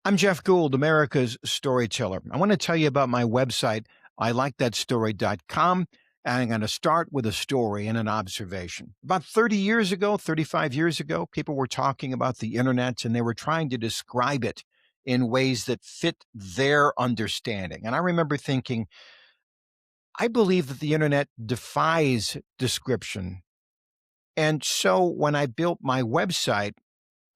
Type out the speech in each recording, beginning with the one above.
I'm Jeff Gould, America's Storyteller. I want to tell you about my website, ilikethatstory.com. And I'm going to start with a story and an observation. About 30 years ago, 35 years ago, people were talking about the internet and they were trying to describe it in ways that fit their understanding. And I remember thinking, I believe that the internet defies description. And so when I built my website,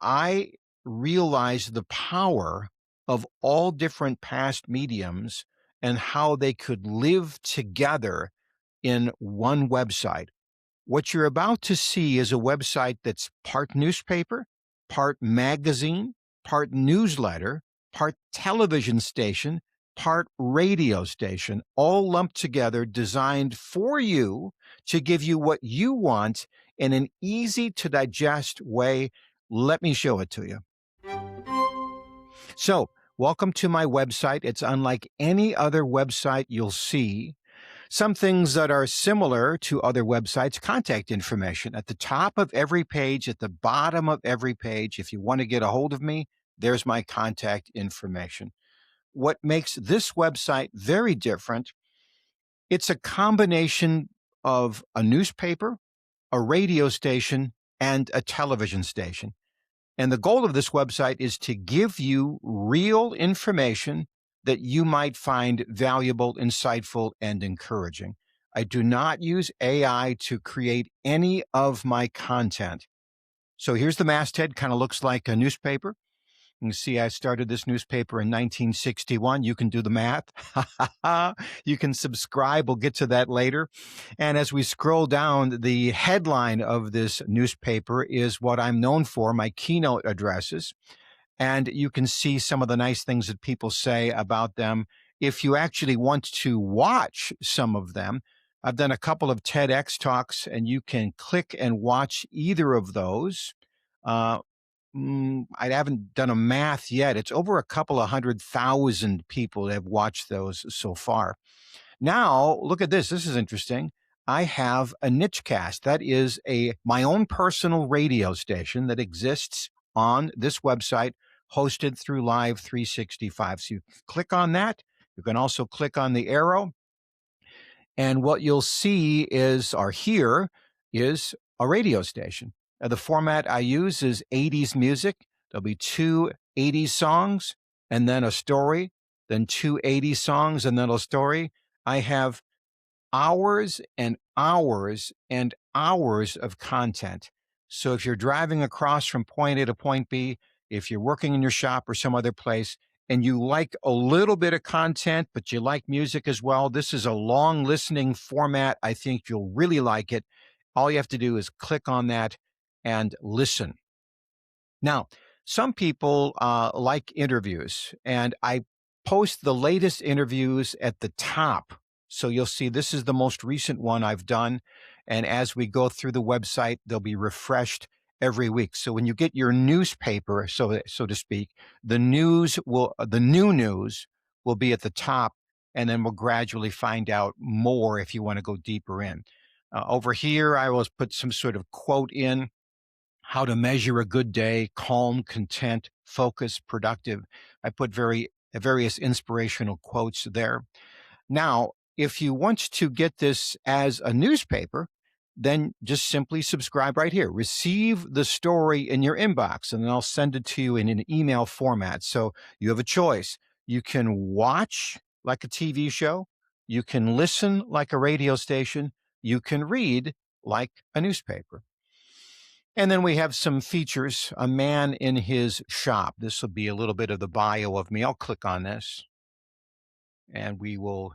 I realized the power of all different past mediums and how they could live together in one website. What you're about to see is a website that's part newspaper, part magazine, part newsletter, part television station, part radio station, all lumped together, designed for you to give you what you want in an easy to digest way. Let me show it to you. So, welcome to my website. It's unlike any other website you'll see. Some things that are similar to other websites: contact information at the top of every page, at the bottom of every page. If you want to get a hold of me, there's my contact information. What makes this website very different, it's a combination of a newspaper, a radio station, and a television station. And the goal of this website is to give you real information that you might find valuable, insightful, and encouraging. I do not use AI to create any of my content. So here's the masthead, kind of looks like a newspaper. You can see I started this newspaper in 1961. You can do the math. You can subscribe. We'll get to that later. And as we scroll down, the headline of this newspaper is what I'm known for, my keynote addresses. And you can see some of the nice things that people say about them. If you actually want to watch some of them, I've done a couple of TEDx talks, and you can click and watch either of those. Uh, I haven't done a math yet. It's over a couple of 100,000 people that have watched those so far. Now, look at this. This is interesting. I have a niche cast. That is my own personal radio station that exists on this website, hosted through Live 365. So you click on that. You can also click on the arrow. And what you'll see is, or hear, is a radio station. The format I use is 80s music. There'll be two 80s songs and then a story, then two 80s songs and then a story. I have hours and hours and hours of content. So if you're driving across from point A to point B, if you're working in your shop or some other place, and you like a little bit of content, but you like music as well, this is a long listening format. I think you'll really like it. All you have to do is click on that and listen. Now, some people like interviews, and I post the latest interviews at the top. So you'll see this is the most recent one I've done. And as we go through the website, they'll be refreshed every week. So when you get your newspaper, so to speak, the new news will be at the top, and then we'll gradually find out more if you want to go deeper in. Over here, I will put some sort of quote in: how to measure a good day: calm, content, focus, productive. I put various inspirational quotes there. Now, if you want to get this as a newspaper, then just simply subscribe right here. Receive the story in your inbox, and then I'll send it to you in an email format. So you have a choice. You can watch like a TV show. You can listen like a radio station. You can read like a newspaper. And then we have some features: a man in his shop. This will be a little bit of the bio of me. I'll click on this, and we will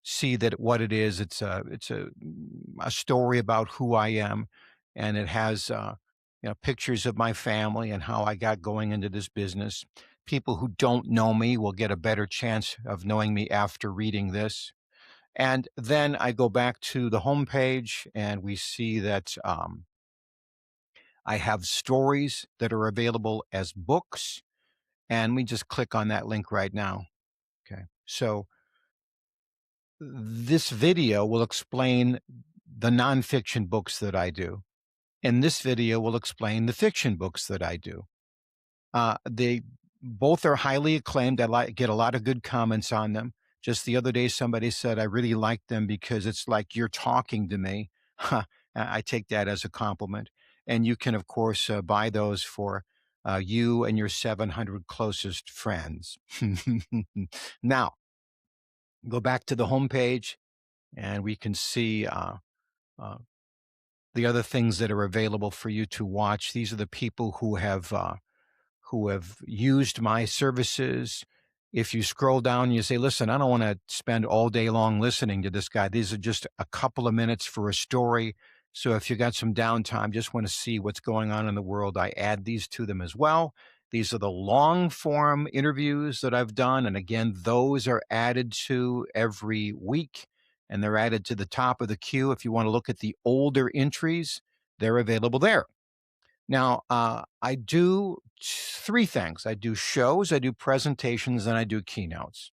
see that what it is. It's a story about who I am, and it has pictures of my family and how I got going into this business. People who don't know me will get a better chance of knowing me after reading this. And then I go back to the homepage, and we see that I have stories that are available as books, and we just click on that link right now. Okay, so this video will explain the nonfiction books that I do, and this video will explain the fiction books that I do. The Both are highly acclaimed. Get a lot of good comments on them. Just the other day, somebody said, I really like them because it's like you're talking to me. Huh, I take that as a compliment. And you can, of course, buy those for you and your 700 closest friends. Now, go back to the homepage and we can see uh, the other things that are available for you to watch. These are the people who have used my services. If you scroll down, you say, listen, I don't want to spend all day long listening to this guy. These are just a couple of minutes for a story. So if you got some downtime, just want to see what's going on in the world, I add these to them as well. These are the long form interviews that I've done. And again, those are added to every week and they're added to the top of the queue. If you want to look at the older entries, they're available there. Now, I do three things. I do shows, I do presentations, and I do keynotes.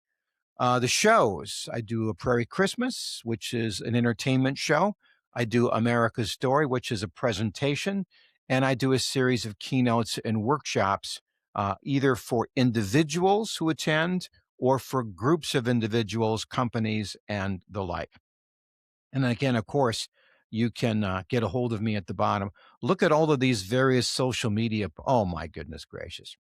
The shows, I do A Prairie Christmas, which is an entertainment show. I do America's Story, which is a presentation. And I do a series of keynotes and workshops, either for individuals who attend or for groups of individuals, companies, and the like. And again, of course, you can get a hold of me at the bottom. Look at all of these various social media. Oh, my goodness gracious.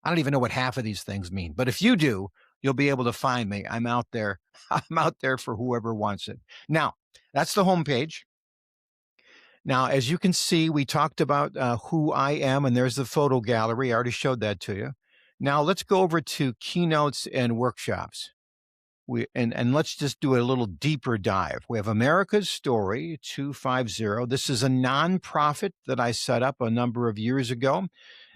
I don't even know what half of these things mean. But if you do, you'll be able to find me. I'm out there. I'm out there for whoever wants it. Now, that's the homepage. Now, as you can see, we talked about who I am, and there's the photo gallery. I already showed that to you. Now, let's go over to keynotes and workshops. And let's just do a little deeper dive. We have America's Story 250. This is a nonprofit that I set up a number of years ago.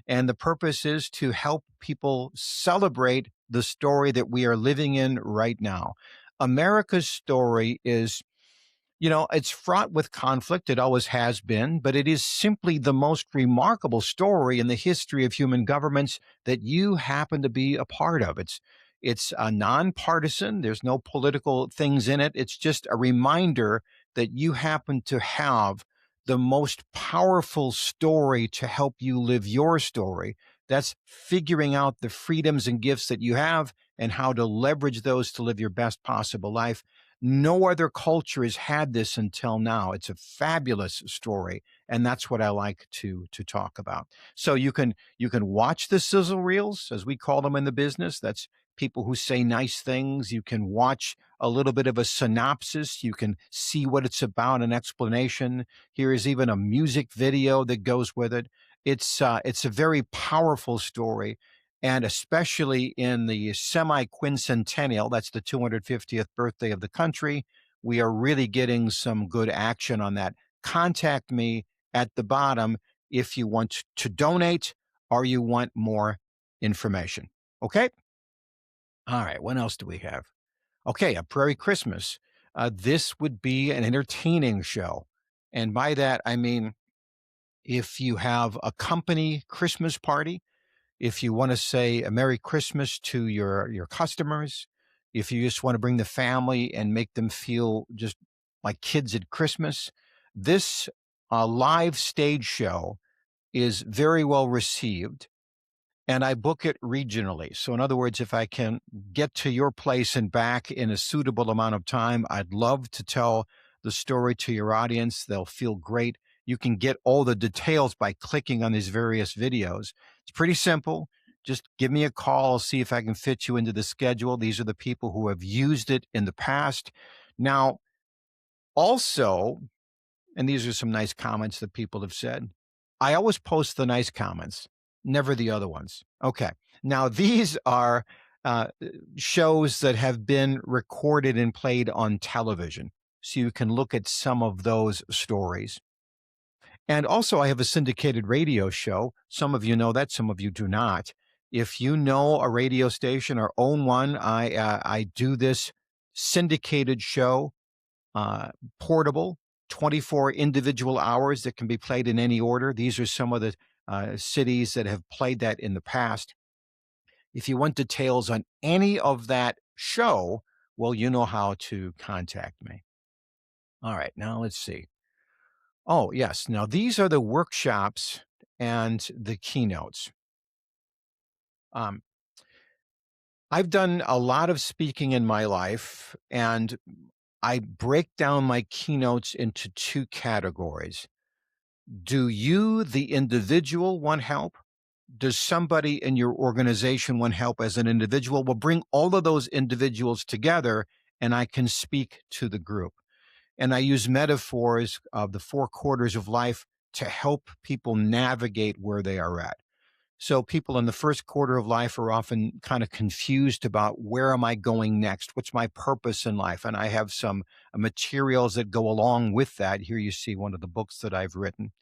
And the purpose is to help people celebrate the story that we are living in right now. America's Story is, it's fraught with conflict. It always has been, but it is simply the most remarkable story in the history of human governments that you happen to be a part of. It's a nonpartisan. There's no political things in it. It's just a reminder that you happen to have the most powerful story to help you live your story. That's figuring out the freedoms and gifts that you have and how to leverage those to live your best possible life. No other culture has had this until now. It's a fabulous story, and that's what I like to talk about. So you can watch the sizzle reels, as we call them in the business. That's people who say nice things. You can watch a little bit of a synopsis. You can see what it's about, an explanation. Here is even a music video that goes with it. It's a very powerful story. And especially in the semi-quincentennial, that's the 250th birthday of the country, we are really getting some good action on that. Contact me at the bottom if you want to donate or you want more information. Okay? All right, what else do we have? Okay, A Prairie Christmas. This would be an entertaining show. And by that, I mean, if you have a company Christmas party, if you want to say a Merry Christmas to your customers, if you just want to bring the family and make them feel just like kids at Christmas, this live stage show is very well received. And I book it regionally. So, in other words, if I can get to your place and back in a suitable amount of time, I'd love to tell the story to your audience. They'll feel great. You can get all the details by clicking on these various videos. It's pretty simple. Just give me a call. I'll see if I can fit you into the schedule. These are the people who have used it in the past. Now, also, and these are some nice comments that people have said. I always post the nice comments, never the other ones. Okay. Now, these are shows that have been recorded and played on television. So you can look at some of those stories. And also, I have a syndicated radio show. Some of you know that, some of you do not. If you know a radio station or own one, I do this syndicated show, portable, 24 individual hours that can be played in any order. These are some of the cities that have played that in the past. If you want details on any of that show, well, you know how to contact me. All right, now let's see. Oh, yes. Now, these are the workshops and the keynotes. Um, I've done a lot of speaking in my life, and I break down my keynotes into two categories. Do you, the individual, want help? Does somebody in your organization want help as an individual? We'll bring all of those individuals together and I can speak to the group. And I use metaphors of the four quarters of life to help people navigate where they are at. So people in the first quarter of life are often kind of confused about where am I going next? What's my purpose in life? And I have some materials that go along with that. Here you see one of the books that I've written.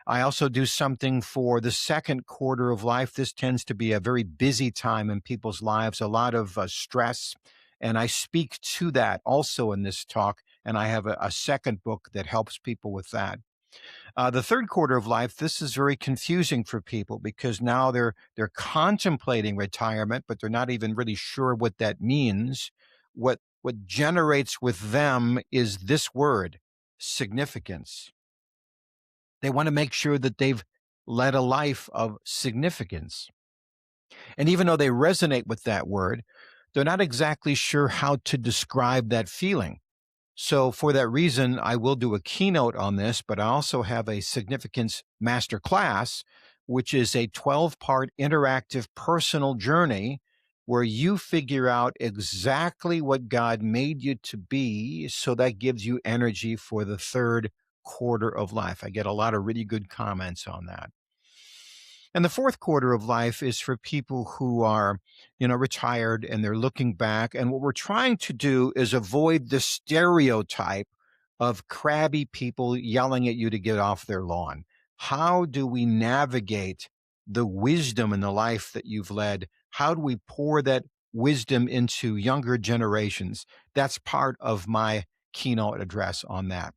I also do something for the second quarter of life. This tends to be a very busy time in people's lives, a lot of stress. And I speak to that also in this talk. And I have a second book that helps people with that. The third quarter of life, this is very confusing for people because now they're contemplating retirement, but they're not even really sure what that means. What generates with them is this word, significance. They want to make sure that they've led a life of significance. And even though they resonate with that word, they're not exactly sure how to describe that feeling. So for that reason, I will do a keynote on this, but I also have a significance master class, which is a 12-part interactive personal journey where you figure out exactly what God made you to be. So that gives you energy for the third quarter of life. I get a lot of really good comments on that. And the fourth quarter of life is for people who are, retired and they're looking back. And what we're trying to do is avoid the stereotype of crabby people yelling at you to get off their lawn. How do we navigate the wisdom in the life that you've led? How do we pour that wisdom into younger generations? That's part of my keynote address on that.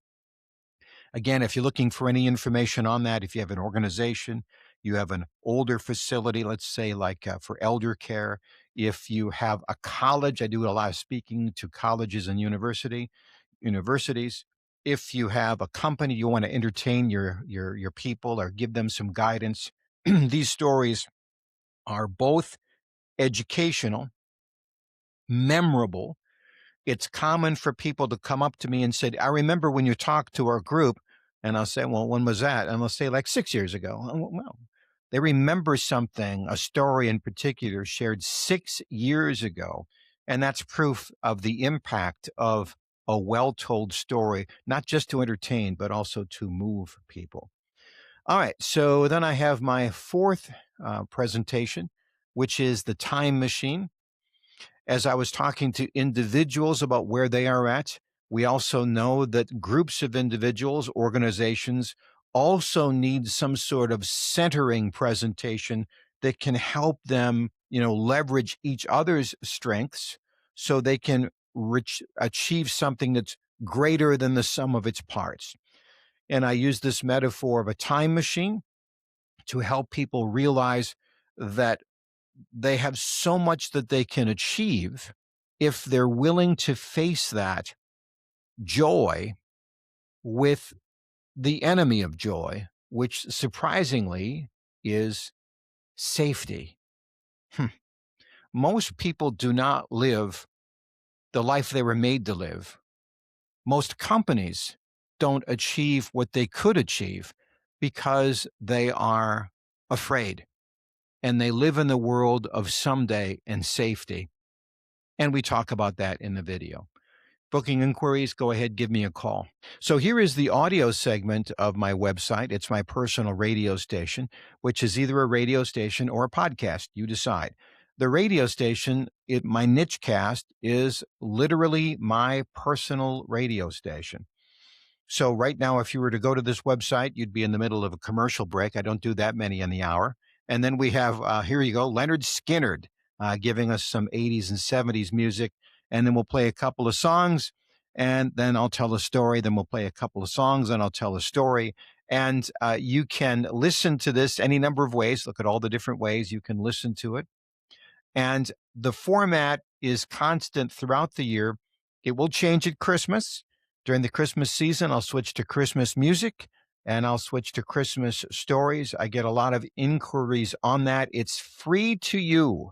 Again, if you're looking for any information on that, if you have an organization, you have an older facility, let's say like for elder care, if you have a college, I do a lot of speaking to colleges and universities. If you have a company, you want to entertain your people or give them some guidance. These stories are both educational, memorable. It's common for people to come up to me and say, I remember when you talked to our group. And I'll say, well, when was that? And they'll say, like 6 years ago. Well, they remember something, a story in particular shared 6 years ago. And that's proof of the impact of a well-told story, not just to entertain, but also to move people. All right. So then I have my fourth presentation, which is the time machine. As I was talking to individuals about where they are at, we also know that groups of individuals, organizations also need some sort of centering presentation that can help them, leverage each other's strengths so they can achieve something that's greater than the sum of its parts. And I use this metaphor of a time machine to help people realize that they have so much that they can achieve if they're willing to face that joy with the enemy of joy, which surprisingly is safety. Most people do not live the life they were made to live. Most companies don't achieve what they could achieve because they are afraid and they live in the world of someday and safety. And we talk about that in the video. Booking inquiries, go ahead, give me a call. So here is the audio segment of my website. It's my personal radio station, which is either a radio station or a podcast. You decide. The radio station, my niche cast, is literally my personal radio station. So right now, if you were to go to this website, you'd be in the middle of a commercial break. I don't do that many in the hour. And then we have, here you go, Leonard Skinnard giving us some 80s and 70s music. And then we'll play a couple of songs and then I'll tell a story. Then we'll play a couple of songs and I'll tell a story. And you can listen to this any number of ways. Look at all the different ways you can listen to it. And the format is constant throughout the year. It will change at Christmas. During the Christmas season, I'll switch to Christmas music. and I'll switch to Christmas stories. I get a lot of inquiries on that. It's free to you.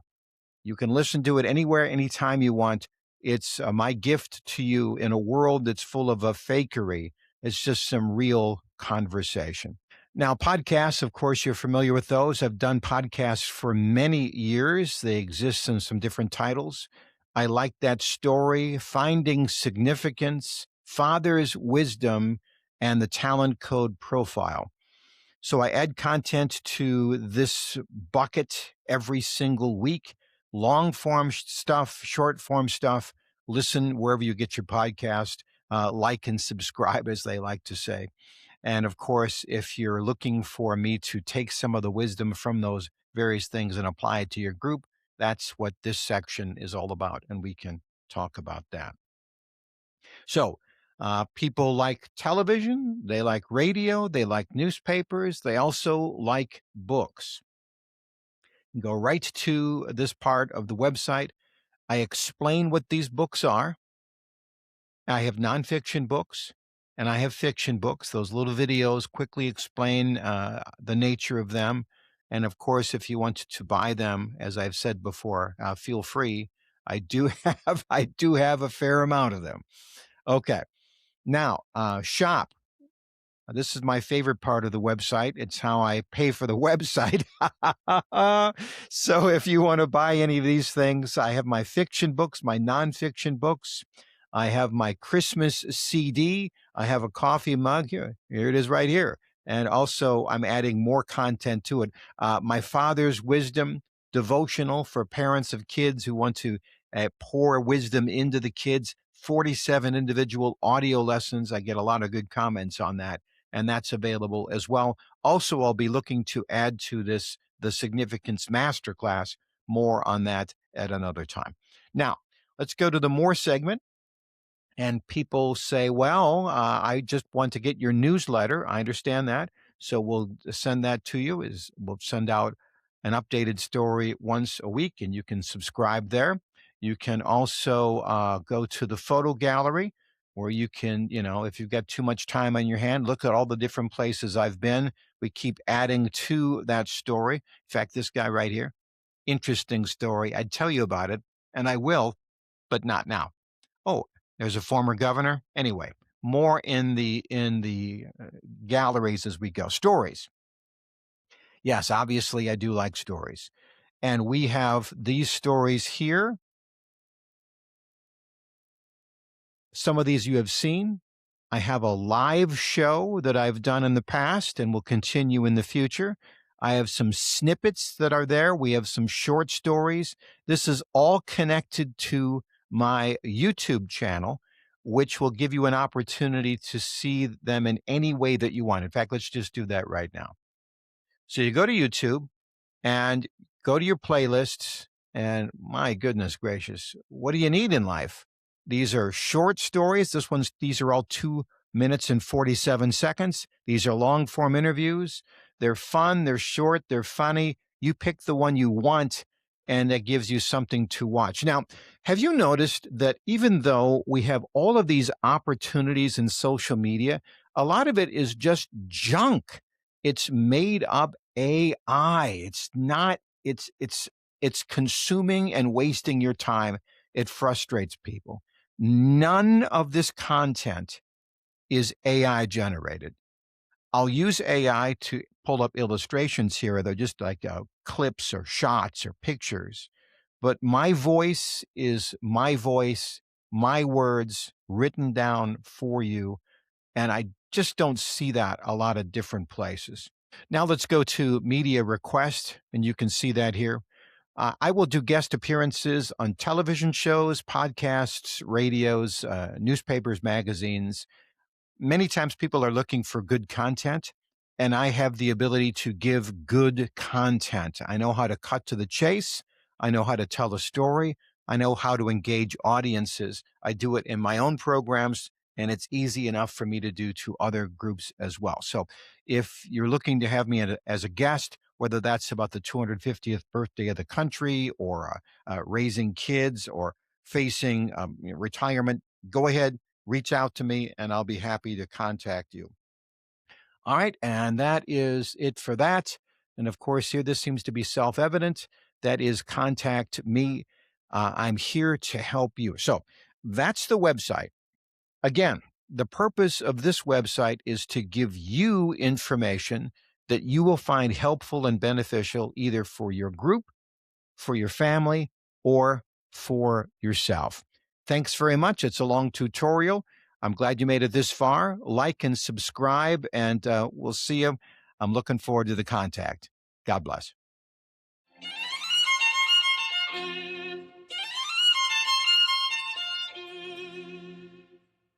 You can listen to it anywhere, anytime you want. It's my gift to you in a world that's full of a fakery. It's just some real conversation. Now, podcasts, of course, you're familiar with those. I've done podcasts for many years. They exist in some different titles. I like that story, Finding Significance, Father's Wisdom, and the Talent Code Profile. So I add content to this bucket every single week, long form stuff, short form stuff. Listen wherever you get your podcast, like and subscribe, as they like to say. And of course, if you're looking for me to take some of the wisdom from those various things and apply it to your group, that's what this section is all about. And we can talk about that. So, people like television, they like radio, they like newspapers, they also like books. Go right to this part of the website. I explain what these books are. I have nonfiction books and I have fiction books. Those little videos quickly explain the nature of them. And of course, if you want to buy them, as I've said before, feel free. I do have a fair amount of them. Okay. Now, shop. This is my favorite part of the website. It's how I pay for the website. So if you want to buy any of these things, I have my fiction books, my nonfiction books. I have my Christmas CD. I have a coffee mug here. Here it is right here. And also, I'm adding more content to it. My Father's Wisdom devotional for parents of kids who want to pour wisdom into the kids. 47 individual audio lessons. I get a lot of good comments on that, and that's available as well. Also, I'll be looking to add to this the Significance Masterclass. More on that at another time. Now, let's go to the more segment. And people say, well, I just want to get your newsletter. I understand that. So we'll send that to you. We'll send out an updated story once a week, and you can subscribe there. You can also go to the photo gallery where you can, if you've got too much time on your hand, look at all the different places I've been. We keep adding to that story. In fact, this guy right here, interesting story. I'd tell you about it, and I will, but not now. Oh, there's a former governor. Anyway, more in the galleries as we go. Stories. Yes, obviously I do like stories. And we have these stories here. Some of these you have seen. I have a live show that I've done in the past and will continue in the future. I have some snippets that are there. We have some short stories. This is all connected to my YouTube channel, which will give you an opportunity to see them in any way that you want. In fact, let's just do that right now. So you go to YouTube and go to your playlists, and my goodness gracious, what do you need in life? These are short stories. These are all 2 minutes and 47 seconds. These are long form interviews. They're fun, they're short, they're funny. You pick the one you want, and that gives you something to watch. Now, have you noticed that even though we have all of these opportunities in social media, a lot of it is just junk? It's made up AI. It's not, it's consuming and wasting your time. It frustrates people. None of this content is AI generated. I'll use AI to pull up illustrations here. They're just like clips or shots or pictures. But my voice is my voice, my words written down for you. And I just don't see that a lot of different places. Now let's go to media request, and you can see that here. I will do guest appearances on television shows, podcasts, radios, newspapers, magazines. Many times people are looking for good content, and I have the ability to give good content. I know how to cut to the chase. I know how to tell a story. I know how to engage audiences. I do it in my own programs, and it's easy enough for me to do to other groups as well. So if you're looking to have me as a guest, whether that's about the 250th birthday of the country or raising kids or facing retirement, go ahead, reach out to me, and I'll be happy to contact you. All right, and that is it for that. And of course, here this seems to be self evident. That is contact me. I'm here to help you. So that's the website. Again, the purpose of this website is to give you information that you will find helpful and beneficial either for your group, for your family, or for yourself. Thanks very much. It's a long tutorial. I'm glad you made it this far. Like and subscribe, and we'll see you. I'm looking forward to the contact. God bless.